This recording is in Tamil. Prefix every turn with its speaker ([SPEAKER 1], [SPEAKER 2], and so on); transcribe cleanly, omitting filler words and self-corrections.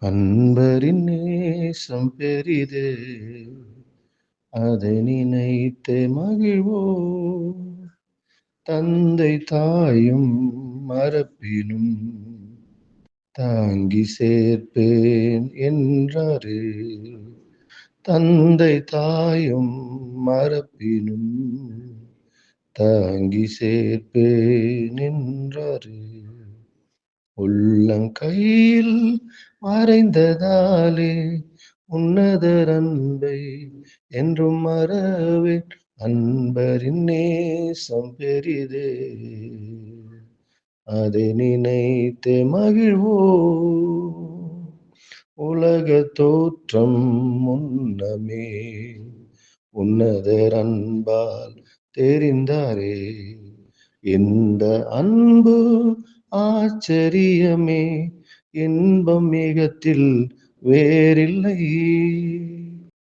[SPEAKER 1] அன்பரின் நேசம் பெரிது, அதை நினைத்து மகிழ்வோம். தந்தை தாயும் மறப்பினும் தாங்கி சேர்ப்பேன் என்றாரு. தந்தை தாயும் மறப்பினும் தாங்கி சேர்ப்பேன் என்றாரு. உள்ளங்கையில் மறைந்ததாலே உன்னதர் அன்பை என்றும் மறவேன். அன்பரின் நேசம் பெரிதே, அதை நினைத்து மகிழ்வோம். உலக தோற்றம் முன்னமே உன்னதர் அன்பால் தெரிந்தாரே. இந்த அன்பு ஆச்சரியமே, இன்பம் மிகத்தில் வேறில்லை.